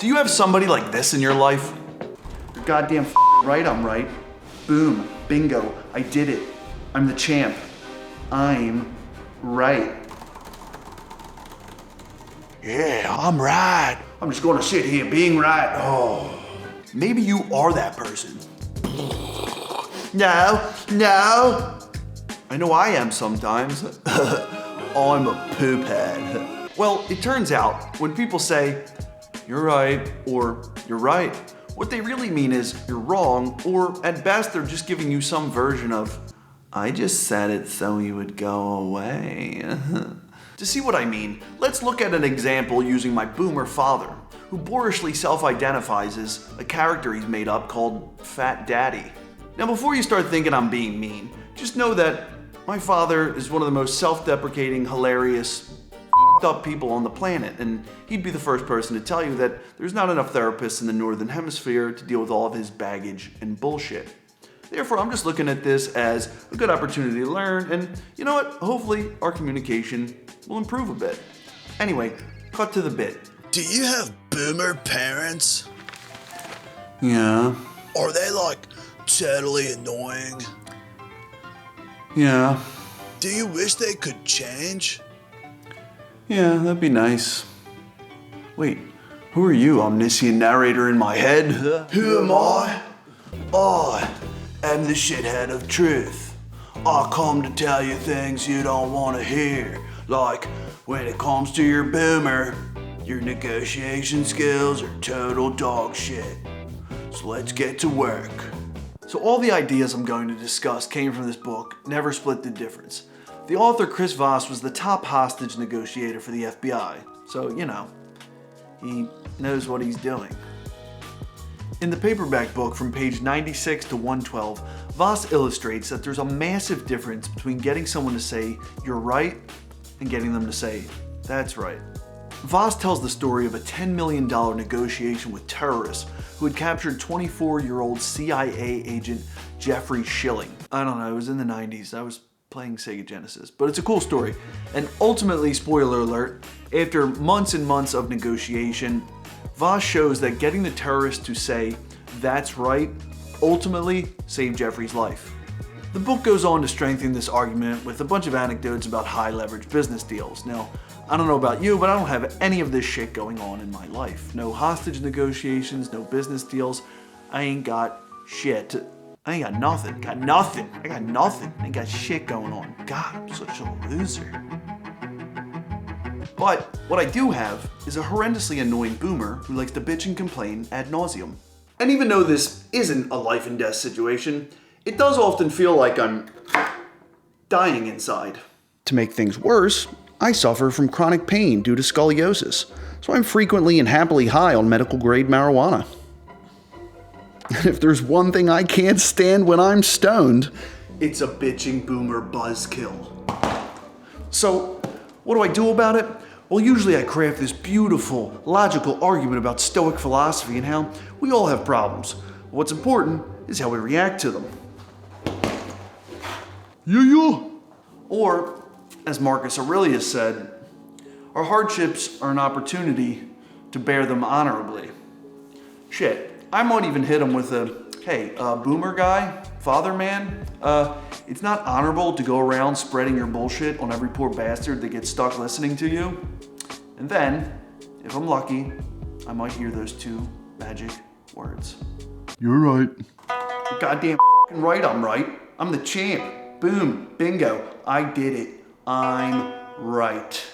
Do you have somebody like this in your life? You're goddamn right, I'm right. Boom, bingo, I did it. I'm the champ. I'm right. Yeah, I'm right. I'm just gonna sit here being right. Oh, maybe you are that person. No. I know I am sometimes. I'm a poop head. Well, it turns out when people say, you're right, or you're right, what they really mean is you're wrong, or at best they're just giving you some version of, I just said it so you would go away. To see what I mean, let's look at an example using my boomer father, who boorishly self-identifies as a character he's made up called Fat Daddy. Now before you start thinking I'm being mean, just know that my father is one of the most self-deprecating, hilarious, up people on the planet, and he'd be the first person to tell you that there's not enough therapists in the Northern Hemisphere to deal with all of his baggage and bullshit. Therefore, I'm just looking at this as a good opportunity to learn, and you know what? Hopefully our communication will improve a bit. Anyway, cut to the bit. Do you have boomer parents? Yeah. Are they like totally annoying? Yeah. Do you wish they could change? Yeah, that'd be nice. Wait, who are you, omniscient narrator in my head? Who am I? I am the shithead of truth. I come to tell you things you don't want to hear. Like, when it comes to your boomer, your negotiation skills are total dog shit. So let's get to work. So all the ideas I'm going to discuss came from this book, Never Split the Difference. The author, Chris Voss, was the top hostage negotiator for the FBI. So, you know, he knows what he's doing. In the paperback book from page 96 to 112, Voss illustrates that there's a massive difference between getting someone to say, you're right, and getting them to say, that's right. Voss tells the story of a $10 million negotiation with terrorists who had captured 24-year-old CIA agent Jeffrey Schilling. I don't know, it was in the 90s. I was playing Sega Genesis, but it's a cool story. And ultimately, spoiler alert, after months and months of negotiation, Voss shows that getting the terrorists to say, that's right, ultimately saved Jeffrey's life. The book goes on to strengthen this argument with a bunch of anecdotes about high leverage business deals. Now, I don't know about you, but I don't have any of this shit going on in my life. No hostage negotiations, no business deals. I ain't got shit. I ain't got nothing. I got nothing. I ain't got shit going on. God, I'm such a loser. But what I do have is a horrendously annoying boomer who likes to bitch and complain ad nauseum. And even though this isn't a life and death situation, it does often feel like I'm dying inside. To make things worse, I suffer from chronic pain due to scoliosis, so I'm frequently and happily high on medical grade marijuana. And if there's one thing I can't stand when I'm stoned, it's a bitching boomer buzzkill. So, what do I do about it? Well, usually I craft this beautiful, logical argument about Stoic philosophy and how we all have problems. What's important is how we react to them. Yeah. Or, as Marcus Aurelius said, our hardships are an opportunity to bear them honorably. Shit. I might even hit him with a, hey, boomer guy, father man, it's not honorable to go around spreading your bullshit on every poor bastard that gets stuck listening to you. And then, if I'm lucky, I might hear those two magic words. You're right. You're goddamn f***ing right, I'm right. I'm the champ. Boom, bingo, I did it. I'm right.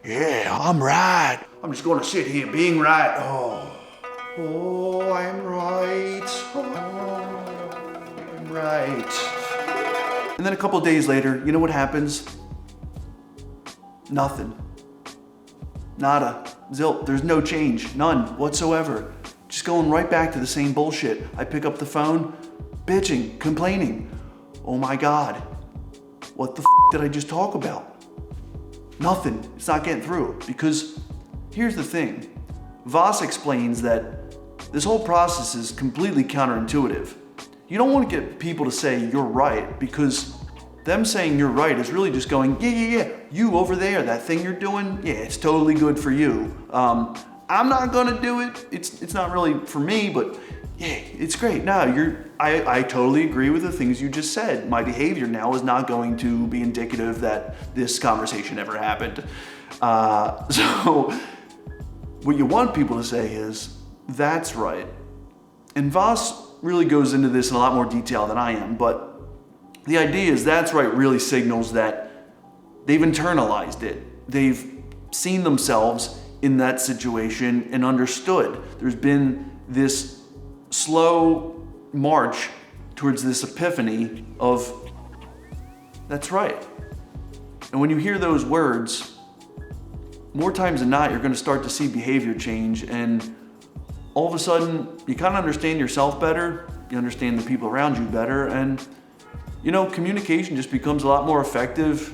Yeah, I'm right. I'm just gonna sit here being right. Oh, I'm right. Oh, I'm right. And then a couple days later, you know what happens? Nothing. Nada. Zilch. There's no change. None whatsoever. Just going right back to the same bullshit. I pick up the phone, bitching, complaining. Oh my God. What the f*** did I just talk about? Nothing. It's not getting through. Because here's the thing. Voss explains that this whole process is completely counterintuitive. You don't want to get people to say you're right because them saying you're right is really just going, yeah, you over there, that thing you're doing, yeah, it's totally good for you. I'm not gonna do it. It's not really for me, but yeah, it's great. No, I totally agree with the things you just said. My behavior now is not going to be indicative that this conversation ever happened. So what you want people to say is, that's right. And Voss really goes into this in a lot more detail than I am, but the idea is that's right really signals that they've internalized it. They've seen themselves in that situation and understood. There's been this slow march towards this epiphany of, that's right. And when you hear those words, more times than not, you're gonna start to see behavior change, and all of a sudden, you kind of understand yourself better, you understand the people around you better, and you know, communication just becomes a lot more effective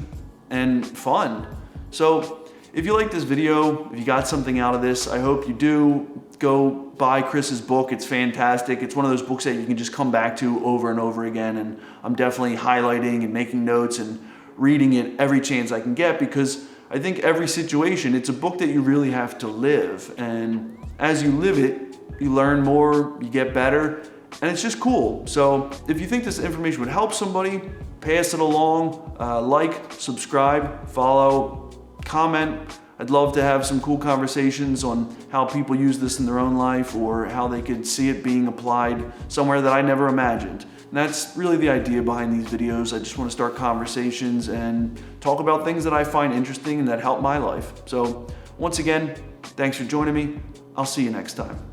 and fun. So if you like this video, if you got something out of this, I hope you do. Go buy Chris's book. It's fantastic. It's one of those books that you can just come back to over and over again, and I'm definitely highlighting and making notes and reading it every chance I can get, because I think every situation, it's a book that you really have to live, and as you live it, you learn more, you get better, and it's just cool. So if you think this information would help somebody, pass it along, like, subscribe, follow, comment. I'd love to have some cool conversations on how people use this in their own life, or how they could see it being applied somewhere that I never imagined. And that's really the idea behind these videos. I just want to start conversations and talk about things that I find interesting and that help my life. So once again, thanks for joining me. I'll see you next time.